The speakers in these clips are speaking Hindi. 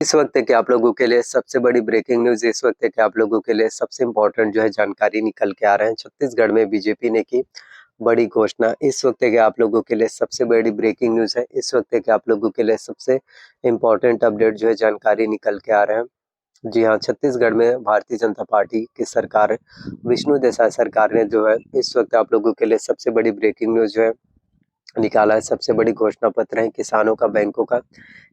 इस वक्त है कि आप लोगों के लिए सबसे बड़ी ब्रेकिंग न्यूज़ इस वक्त है कि आप लोगों के लिए सबसे इम्पोर्टेंट जो है जानकारी निकल के आ रहे हैं। छत्तीसगढ़ में बीजेपी ने की बड़ी घोषणा। इस वक्त है कि आप लोगों के लिए सबसे बड़ी ब्रेकिंग न्यूज़ है। इस वक्त है कि आप लोगों के लिए सबसे इम्पोर्टेंट अपडेट जो है जानकारी निकल के आ रहे हैं। जी हाँ, छत्तीसगढ़ में भारतीय जनता पार्टी की सरकार, विष्णु देसाई सरकार ने जो है इस वक्त आप लोगों के लिए सबसे बड़ी ब्रेकिंग न्यूज़ जो है निकाला है। सबसे बड़ी घोषणा पत्र है किसानों का, बैंकों का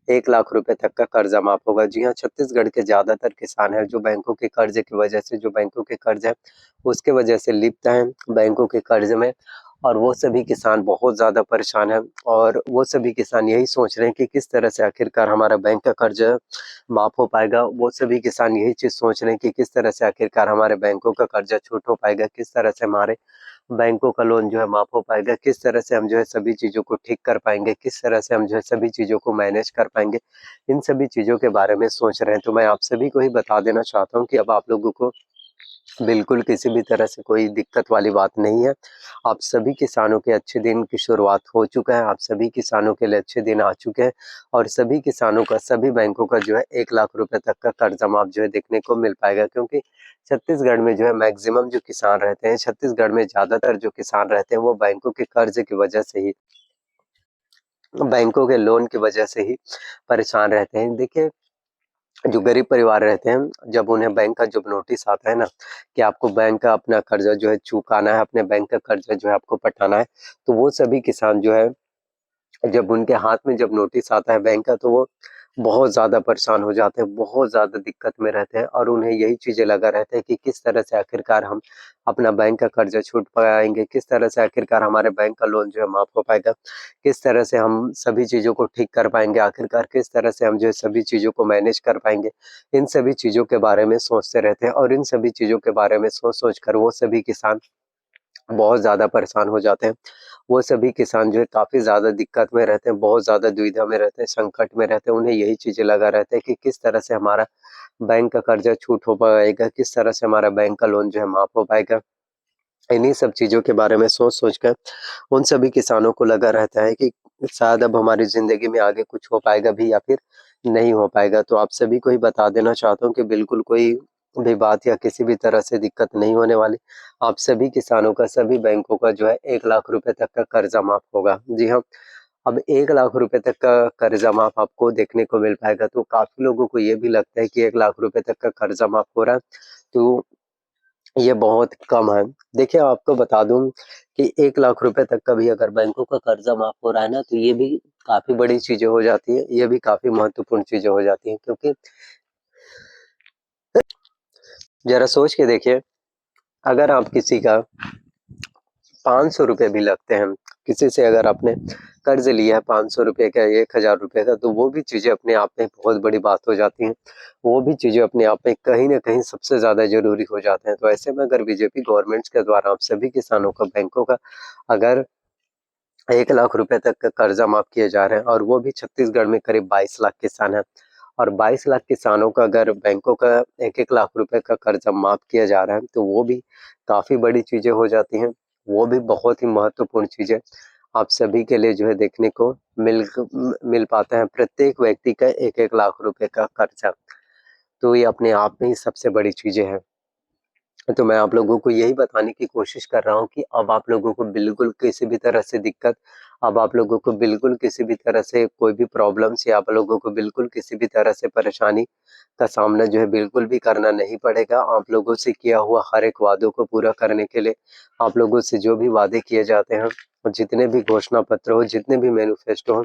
1 लाख रुपए तक का कर्जा माफ होगा। जी हाँ, छत्तीसगढ़ के ज़्यादातर किसान हैं जो बैंकों के कर्ज की वजह से, जो बैंकों के कर्ज है उसके वजह से लिप्त हैं बैंकों के कर्ज में, और वो सभी किसान बहुत ज़्यादा परेशान हैं। और वो सभी किसान यही सोच रहे हैं कि किस तरह से आखिरकार हमारा बैंक का कर्ज माफ हो पाएगा। वो सभी किसान यही चीज़ सोच रहे हैं कि किस तरह से आखिरकार हमारे बैंकों का कर्जा छूट हो पाएगा, किस तरह से हमारे बैंकों का लोन जो है माफ हो पाएगा, किस तरह से हम जो है सभी चीज़ों को ठीक कर पाएँगे, किस तरह से हम जो है सभी चीज़ों को मैनेज कर पाएँगे। इन सभी चीज़ों के बारे में सोच रहे हैं। तो मैं आप सभी को ही बता देना चाहता हूँ कि अब आप लोगों को बिल्कुल किसी भी तरह से कोई दिक्कत वाली बात नहीं है। आप सभी किसानों के अच्छे दिन की शुरुआत हो चुका है, आप सभी किसानों के लिए अच्छे दिन आ चुके हैं, और सभी किसानों का, सभी बैंकों का जो है 1 लाख रुपए तक का कर्जा माफ जो है देखने को मिल पाएगा। क्योंकि छत्तीसगढ़ में जो है मैक्सिमम जो किसान रहते हैं, छत्तीसगढ़ में ज़्यादातर जो किसान रहते हैं वो बैंकों के कर्ज की वजह से ही, बैंकों के लोन की वजह से ही परेशान रहते हैं। देखिए, जो गरीब परिवार रहते हैं, जब उन्हें बैंक का जब नोटिस आता है ना कि आपको बैंक का अपना कर्जा जो है चुकाना है, अपने बैंक का कर्जा जो है आपको पटाना है, तो वो सभी किसान जो है, जब उनके हाथ में जब नोटिस आता है बैंक का, तो वो बहुत ज़्यादा परेशान हो जाते हैं, बहुत ज़्यादा दिक्कत में रहते हैं, और उन्हें यही चीज़ें लगा रहता है कि किस तरह से आखिरकार हम अपना बैंक का कर्जा छूट पाएँगे, किस तरह से आखिरकार हमारे बैंक का लोन जो है माफ़ हो पाएगा, किस तरह से हम सभी चीज़ों को ठीक कर पाएँगे, आखिरकार किस तरह से हम जो है सभी चीज़ों को मैनेज कर पाएँगे। इन सभी चीज़ों के बारे में सोचते रहते हैं, और इन सभी चीज़ों के बारे में सोच-सोच कर वो सभी किसान बहुत ज़्यादा परेशान हो जाते हैं। वो सभी किसान जो है काफ़ी ज़्यादा दिक्कत में रहते हैं, बहुत ज़्यादा दुविधा में रहते हैं, संकट में रहते हैं। उन्हें यही चीज़ें लगा रहता है कि किस तरह से हमारा बैंक का कर्जा छूट हो पाएगा, किस तरह से हमारा बैंक का लोन जो है माफ़ हो पाएगा। इन्हीं सब चीज़ों के बारे में सोच-सोच कर उन सभी किसानों को लगा रहता है कि शायद अब हमारी ज़िंदगी में आगे कुछ हो पाएगा भी या फिर नहीं हो पाएगा। तो आप सभी को ही बता देना चाहता हूँ कि बिल्कुल कोई भी बात या किसी भी तरह से दिक्कत नहीं होने वाली। आप सभी किसानों का, सभी बैंकों का जो है 1 लाख रुपए तक का कर्जा माफ़ होगा। जी हाँ, अब 1 लाख रुपए तक का कर्जा माफ़ आपको देखने को मिल पाएगा, तो काफ़ी लोगों को ये भी लगता है कि 1 लाख रुपए तक का कर्जा माफ़ हो रहा है, तो ये बहुत कम है। देखिए, आपको बता दूँ कि 1 लाख रुपए तक का भी अगर बैंकों का कर्जा माफ़ हो रहा है ना, तो ये भी काफ़ी बड़ी चीज़ें हो जाती हैं, ये भी काफ़ी महत्वपूर्ण चीज़ें हो जाती हैं। क्योंकि ज़रा सोच के देखिए, अगर आप किसी का ₹500 भी लगते हैं, किसी से अगर आपने कर्ज़ लिया है ₹500 का, ₹1000 का, तो वो भी चीज़ें अपने आप में बहुत बड़ी बात हो जाती हैं। वो भी चीज़ें अपने आप में कहीं न कहीं सबसे ज़्यादा ज़रूरी हो जाते हैं। तो ऐसे में अगर बीजेपी गवर्नमेंट्स के द्वारा आप सभी किसानों का, बैंकों का अगर 1 लाख रुपए तक का कर्जा माफ़ किए जा रहे हैं, और वो भी छत्तीसगढ़ में करीब 22 लाख किसान हैं, और 22 लाख किसानों का अगर बैंकों का 1-1 लाख रुपए का कर्जा माफ़ किया जा रहा है, तो वो भी काफ़ी बड़ी चीज़ें हो जाती हैं। वो भी बहुत ही महत्वपूर्ण चीज़ें आप सभी के लिए जो है देखने को मिल पाता है। प्रत्येक व्यक्ति का 1-1 लाख रुपए का कर्जा, तो ये अपने आप में ही सबसे बड़ी चीज़ें हैं। तो मैं आप लोगों को यही बताने की कोशिश कर रहा हूँ कि अब आप लोगों को बिल्कुल किसी भी तरह से दिक्कत, अब आप लोगों को बिल्कुल किसी भी तरह से कोई भी प्रॉब्लम्स, या आप लोगों को बिल्कुल किसी भी तरह से परेशानी का सामना जो है बिल्कुल भी करना नहीं पड़ेगा। आप लोगों से किया हुआ हर एक वादों को पूरा करने के लिए, आप लोगों से जो भी वादे किए जाते हैं, जितने भी घोषणा पत्र हो, जितने भी मैनिफेस्टो हो,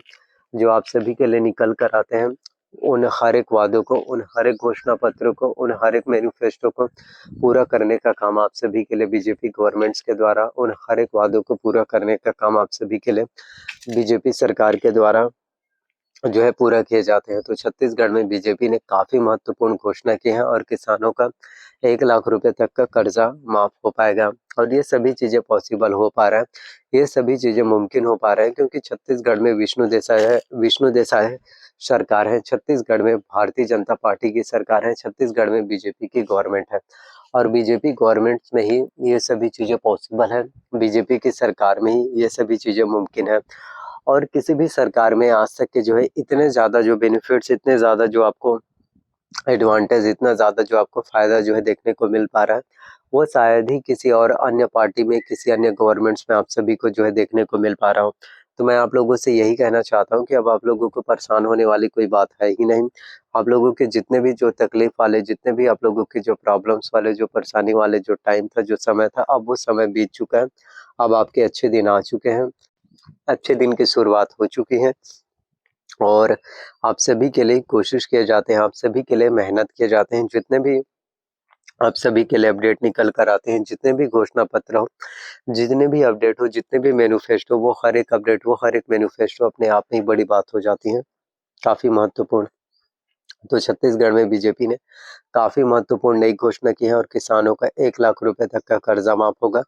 जो आप सभी के लिए निकल कर आते हैं, उन हर एक वादों को, उन हर एक घोषणा पत्र को, उन हर एक मैनिफेस्टो को पूरा करने का काम आप सभी के लिए बीजेपी गवर्नमेंट्स के द्वारा, उन हर एक वादों को पूरा करने का काम आप सभी के लिए बीजेपी सरकार के द्वारा जो है पूरा किए जाते हैं। तो छत्तीसगढ़ में बीजेपी ने काफ़ी महत्वपूर्ण घोषणा की है, और किसानों का 1 लाख रुपए तक का कर्जा माफ़ हो पाएगा, और ये सभी चीज़ें पॉसिबल हो पा रहा है। ये सभी चीज़ें मुमकिन हो पा रहा है क्योंकि छत्तीसगढ़ में विष्णु देसाई सरकार है, छत्तीसगढ़ में भारतीय जनता पार्टी की सरकार है, छत्तीसगढ़ में बीजेपी की गवर्नमेंट है, और बीजेपी गवर्नमेंट में ही ये सभी चीज़ें पॉसिबल है। बीजेपी की सरकार में ही ये सभी चीज़ें मुमकिन है। और किसी भी सरकार में आज तक के जो है इतने ज़्यादा जो बेनिफिट्स, इतने ज़्यादा जो आपको एडवांटेज, इतना ज़्यादा जो आपको फ़ायदा जो है देखने को मिल पा रहा है, वो शायद ही किसी और अन्य पार्टी में, किसी अन्य गवर्नमेंट्स में आप सभी को जो है देखने को मिल पा रहा हो। तो मैं आप लोगों से यही कहना चाहता हूँ कि अब आप लोगों को परेशान होने वाली कोई बात है ही नहीं। आप लोगों के जितने भी जो तकलीफ वाले, जितने भी आप लोगों के जो प्रॉब्लम्स वाले, जो परेशानी वाले जो टाइम था, जो समय था, अब वो समय बीत चुका है। अब आपके अच्छे दिन आ चुके हैं, अच्छे दिन की शुरुआत हो चुकी है। और आप सभी के लिए कोशिश किए जाते हैं, आप सभी के लिए मेहनत किए जाते हैं, जितने भी आप सभी के लिए अपडेट निकल कर आते हैं, जितने भी घोषणा पत्र हो, जितने भी अपडेट हो, जितने भी मैनिफेस्टो, वो हर एक अपडेट, वो हर एक मैनिफेस्टो अपने आप में ही बड़ी बात हो जाती है, काफ़ी महत्वपूर्ण। तो छत्तीसगढ़ में बीजेपी ने काफ़ी महत्वपूर्ण नई घोषणा की है और किसानों का 1 लाख रुपए तक का कर्जा माफ होगा।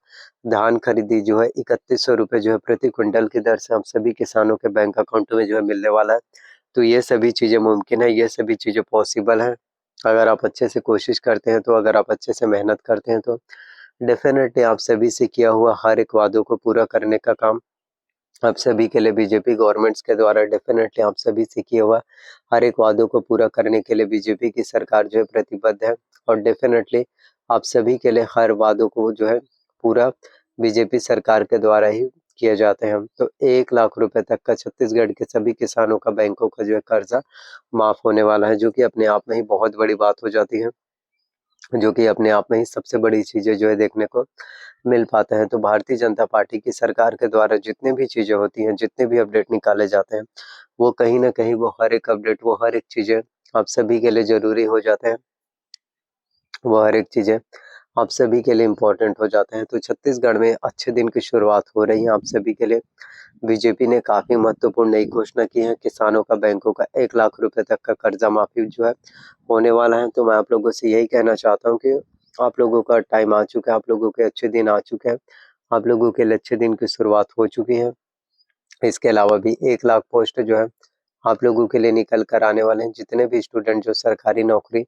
धान खरीदी जो है 3100 रुपए जो है प्रति क्विंटल की दर से हम सभी किसानों के बैंक अकाउंट में जो है मिलने वाला है। तो ये सभी चीज़ें मुमकिन है, ये सभी चीज़ें पॉसिबल हैं। अगर आप अच्छे से कोशिश करते हैं तो, अगर आप अच्छे से मेहनत करते हैं तो डेफ़िनेटली आप सभी से किया हुआ हर एक वादों को पूरा करने का काम आप सभी के लिए बीजेपी गवर्नमेंट्स के द्वारा डेफ़िनेटली आप सभी से किया हुआ हर एक वादों को पूरा करने के लिए बीजेपी की सरकार जो है प्रतिबद्ध है। और डेफ़िनेटली आप सभी के लिए हर वादों को जो है पूरा बीजेपी सरकार के द्वारा ही किए जाते हैं। तो 1 लाख रुपए तक का छत्तीसगढ़ के सभी किसानों का, बैंकों का जो है कर्जा माफ़ होने वाला है, जो कि अपने आप में ही बहुत बड़ी बात हो जाती है। जो कि अपने आप में ही सबसे बड़ी चीज़ें जो है देखने को मिल पाते हैं। तो भारतीय जनता पार्टी की सरकार के द्वारा जितनी भी चीज़ें होती हैं, जितने भी अपडेट निकाले जाते हैं, वो कहीं न कहीं वो हर एक अपडेट, वो हर एक चीज़ें आप सभी के लिए ज़रूरी हो जाते हैं। वो हर एक चीज़ें आप सभी के लिए इम्पोर्टेंट हो जाते हैं। तो छत्तीसगढ़ में अच्छे दिन की शुरुआत हो रही है आप सभी के लिए। बीजेपी ने काफ़ी महत्वपूर्ण नई घोषणा की है, किसानों का, बैंकों का 1 लाख रुपए तक का कर्जा माफ़ी जो है होने वाला है। तो मैं आप लोगों से यही कहना चाहता हूँ कि आप लोगों का टाइम आ चुका है, आप लोगों के अच्छे दिन आ चुके हैं, आप लोगों के लिए अच्छे दिन की शुरुआत हो चुकी है। इसके अलावा भी 1 लाख पोस्ट जो है आप लोगों के लिए निकल कर आने वाले हैं। जितने भी स्टूडेंट जो सरकारी नौकरी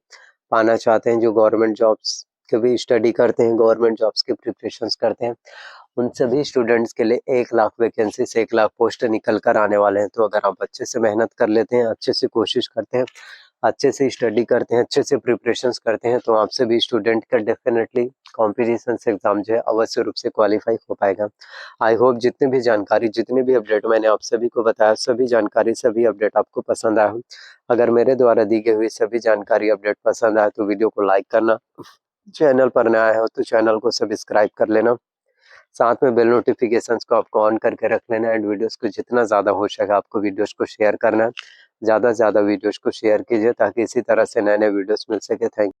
पाना चाहते हैं, जो गवर्नमेंट जॉब्स की भी स्टडी करते हैं, गवर्नमेंट जॉब्स की प्रिपरेशंस करते हैं, उन सभी स्टूडेंट्स के लिए 1 लाख वैकेंसी से 1 लाख पोस्ट निकल कर आने वाले हैं। तो अगर आप अच्छे से मेहनत कर लेते हैं, अच्छे से कोशिश करते हैं, अच्छे से स्टडी करते हैं, अच्छे से प्रिपरेशंस करते हैं, तो आप सभी स्टूडेंट का डेफ़िनेटली कॉम्पिटिशन से एग्ज़ाम जो है अवश्य रूप से क्वालीफाई हो पाएगा। आई होप जितनी भी जानकारी, जितने भी अपडेट मैंने आप सभी को बताया, सभी जानकारी, सभी अपडेट आपको पसंद आया हो। अगर मेरे द्वारा दी गई हुई सभी जानकारी, अपडेट पसंद आए तो वीडियो को लाइक करना, चैनल पर नया है हो तो चैनल को सब्सक्राइब कर लेना। साथ में बेल नोटिफिकेशंस को आपको ऑन करके रख लेना एंड वीडियोस को जितना ज़्यादा हो सके आपको वीडियोस को शेयर करना है। ज़्यादा से ज़्यादा वीडियोस को शेयर कीजिए ताकि इसी तरह से नए-नए वीडियोस मिल सके। थैंक